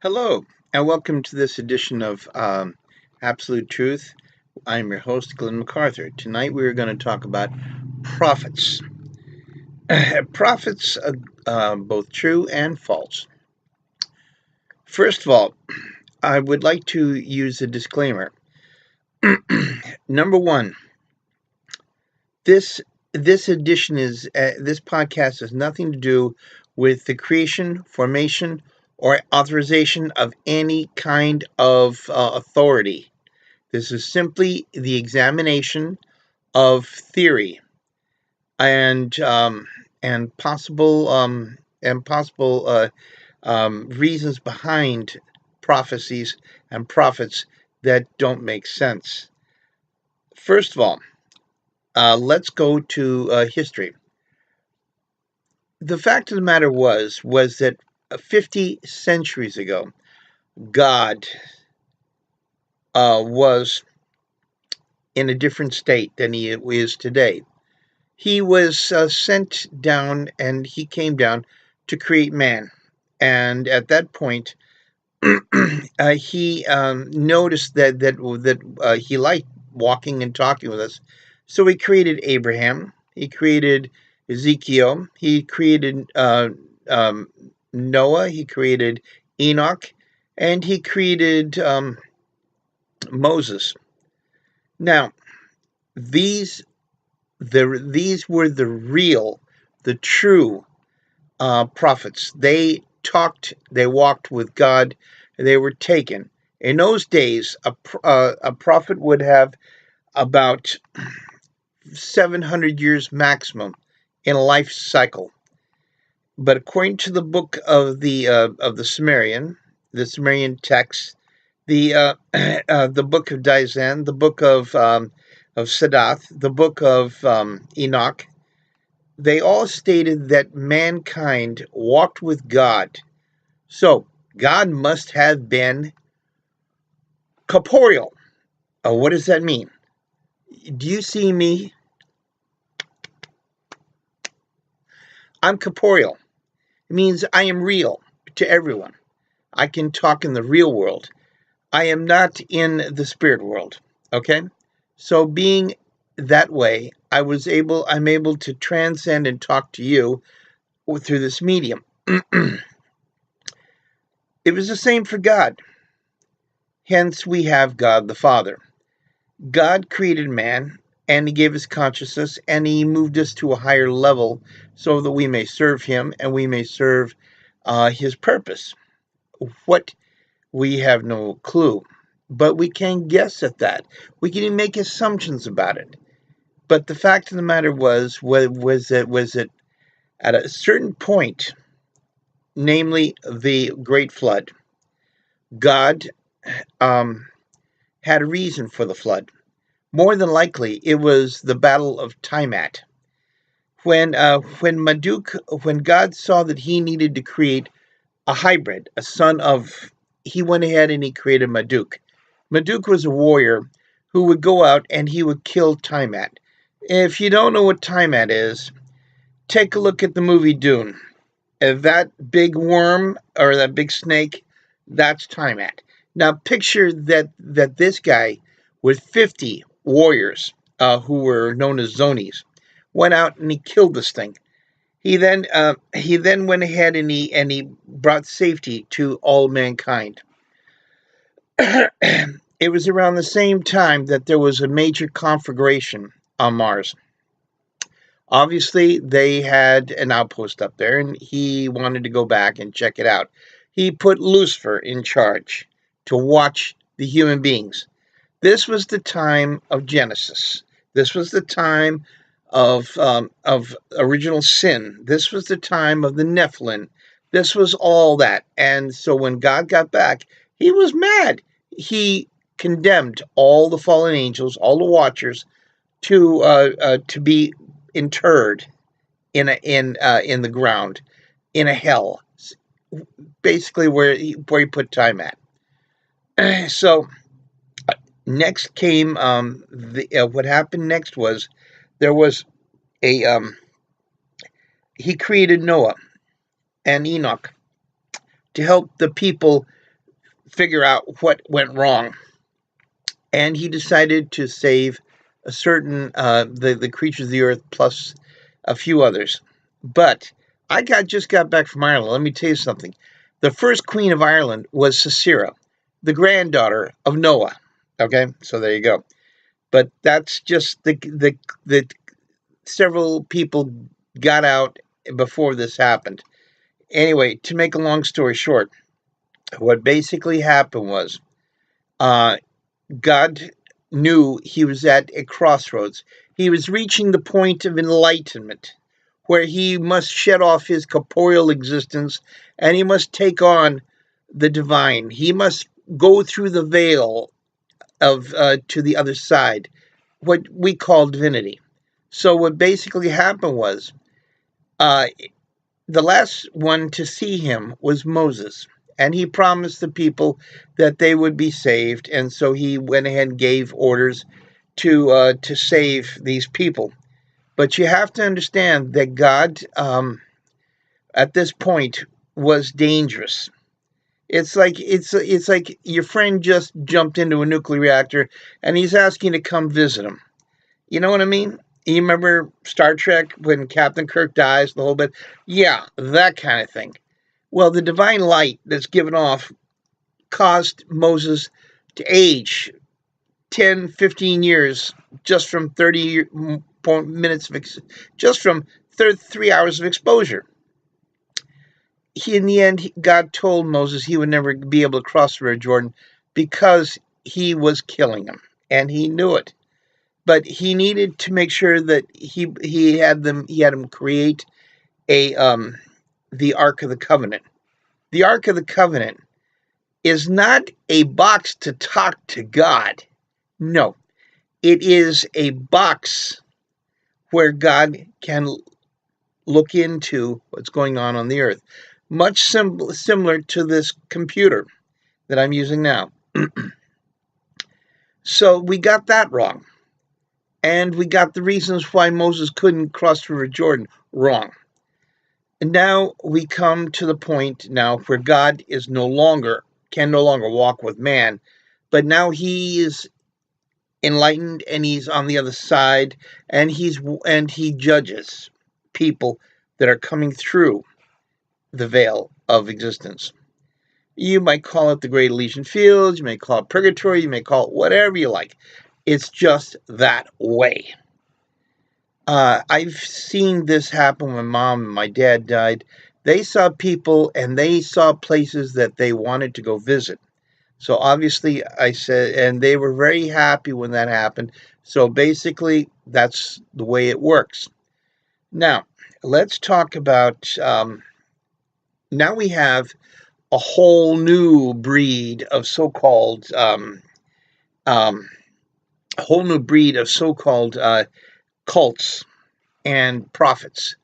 Hello, and welcome to this edition of Absolute Truth. I'm your host, Glenn MacArthur. Tonight we are going to talk about prophets. Prophets, both true and false. First of all, I would like to use a disclaimer. Number one, this edition is this podcast has nothing to do with the creation, formation, or authorization of any kind of authority. This is simply the examination of theory and possible reasons behind prophecies and prophets that don't make sense. First of all, let's go to history. The fact of the matter was that 50 centuries ago, God was in a different state than he is today. He was sent down, and he came down to create man. And at that point, he noticed that he liked walking and talking with us. So he created Abraham. He created Ezekiel. He created Noah. He created Enoch, and he created Moses. Now, these were the true prophets. They walked with God, and they were taken. In those days, a prophet would have about 700 years maximum in a life cycle. But according to the book of the Sumerian text, the book of Dizan, the book of Sadath, the book of Enoch, they all stated that mankind walked with God. So God must have been corporeal. What does that mean? Do you see me? I'm corporeal. It means I am real to everyone. I can talk in the real world. I am not in the spirit world. Okay? So being that way, I'm able to transcend and talk to you through this medium. It was the same for God. Hence, we have God the Father. God created man, and he gave us consciousness, and he moved us to a higher level so that we may serve him and we may serve his purpose. What? We have no clue, but we can guess at that. We can make assumptions about it. But the fact of the matter was that at a certain point, namely the Great Flood, God had a reason for the flood. More than likely, it was the Battle of Tiamat. When God saw that he needed to create a hybrid, a son of, he went ahead and he created Marduk. Marduk was a warrior who would go out and he would kill Tiamat. If you don't know what Tiamat is, take a look at the movie Dune. That big worm or that big snake, that's Tiamat. Now picture that this guy with 50 warriors who were known as Zonies went out and he killed this thing. He then went ahead and he brought safety to all mankind. It was around the same time that there was a major conflagration on Mars. Obviously, they had an outpost up there, and he wanted to go back and check it out. He put Lucifer in charge to watch the human beings. This was the time of Genesis. This was the time of original sin. This was the time of the Nephilim. This was all that. And so when God got back, he was mad. He condemned all the fallen angels, all the watchers, to be interred in the ground, in a hell, basically where he put Tiamat. So next came what happened next was there was a he created Noah and Enoch to help the people figure out what went wrong, and he decided to save a certain the creatures of the earth plus a few others. But just got back from Ireland. Let me tell you something. The first queen of Ireland was Sisera, the granddaughter of Noah. Okay, so there you go. But that's just the several people got out before this happened. Anyway, to make a long story short, what basically happened was uh, God knew he was at a crossroads. He was reaching the point of enlightenment where he must shed off his corporeal existence and he must take on the divine. He must go through the veil of to the other side, what we call divinity. So what basically happened was uh, the last one to see him was Moses. And he promised the people that they would be saved. And so he went ahead and gave orders to save these people. But you have to understand that God, at this point, was dangerous. It's like your friend just jumped into a nuclear reactor, and he's asking to come visit him. You know what I mean? You remember Star Trek when Captain Kirk dies, the whole bit? Yeah, that kind of thing. Well, the divine light that's given off caused Moses to age 10, 15 years just from 30 minutes of just from 3 hours of exposure. In the end, God told Moses he would never be able to cross the River Jordan because he was killing him, and he knew it. But he needed to make sure that he had him create a the Ark of the Covenant. The Ark of the Covenant is not a box to talk to God. No, it is a box where God can look into what's going on the earth. Much similar to this computer that I'm using now. So we got that wrong. And we got the reasons why Moses couldn't cross the River Jordan wrong. And now we come to the point now where God can no longer walk with man, but now he is enlightened and he's on the other side, and he judges people that are coming through the veil of existence. You might call it the Great Elysian Fields, you may call it purgatory, you may call it whatever you like. It's just that way. I've seen this happen when Mom and my dad died. They saw people and they saw places that they wanted to go visit. So obviously, I said, and they were very happy when that happened. So basically, that's the way it works. Now, let's talk about. Now we have a whole new breed of so-called. Um, a whole new breed of so-called cults and prophets.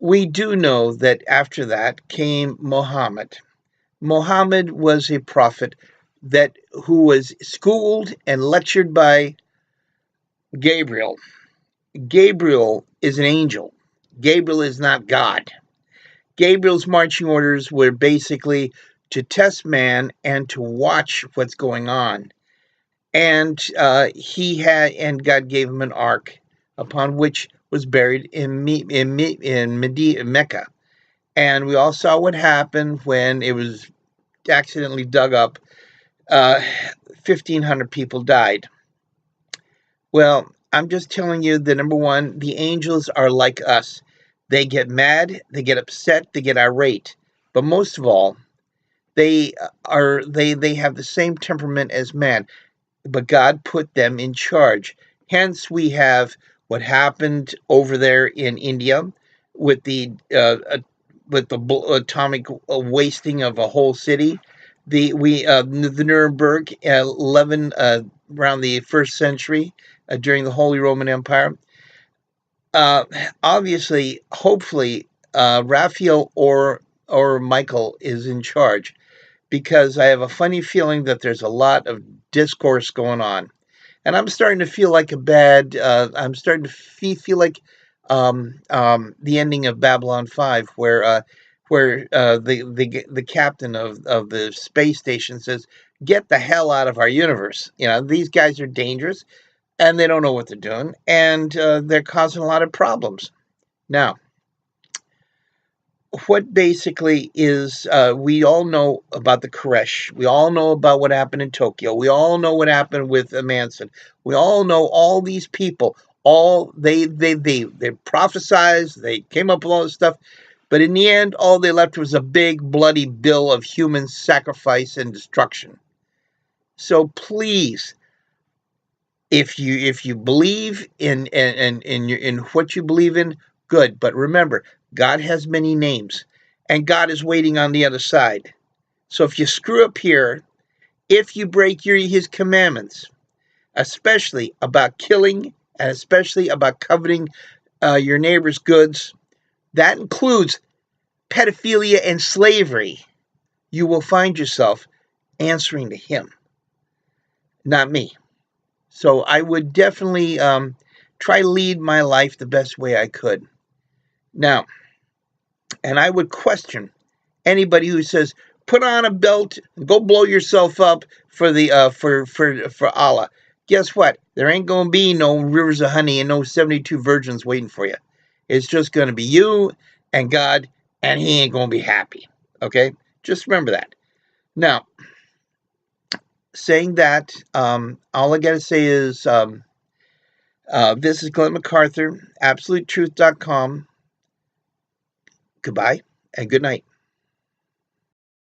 We do know that after that came Muhammad. Muhammad was a prophet who was schooled and lectured by Gabriel. Gabriel is an angel. Gabriel is not God. Gabriel's marching orders were basically to test man and to watch what's going on. And and God gave him an ark, upon which was buried in Mecca. And we all saw what happened when it was accidentally dug up. 1,500 people died. Well, I'm just telling you that number one, the angels are like us. They get mad, they get upset, they get irate. But most of all, they have the same temperament as man. But God put them in charge. Hence, we have what happened over there in India with the atomic wasting of a whole city. The Nuremberg 11 around the first century during the Holy Roman Empire. Uh, Obviously, hopefully, Raphael or Michael is in charge, because I have a funny feeling that there's a lot of discourse going on. And I'm starting to feel like I'm starting to feel like the ending of Babylon 5, where the captain of the space station says, "Get the hell out of our universe." These guys are dangerous, and they don't know what they're doing, and they're causing a lot of problems. Now, what basically is, we all know about the Koresh. We all know about what happened in Tokyo. We all know what happened with Manson. We all know all these people. All they prophesized. They came up with all this stuff. But in the end, all they left was a big bloody bill of human sacrifice and destruction. So please, if you believe in what you believe in, good. But remember, God has many names, and God is waiting on the other side. So if you screw up here, if you break his commandments, especially about killing and especially about coveting your neighbor's goods, that includes pedophilia and slavery, you will find yourself answering to him, not me. So I would definitely try to lead my life the best way I could. Now, and I would question anybody who says, "Put on a belt and go blow yourself up for the for Allah." Guess what? There ain't gonna be no rivers of honey and no 72 virgins waiting for you. It's just gonna be you and God, and He ain't gonna be happy. Okay, just remember that. Now, saying that, all I gotta say is, this is Glenn MacArthur, AbsoluteTruth.com. Goodbye and good night.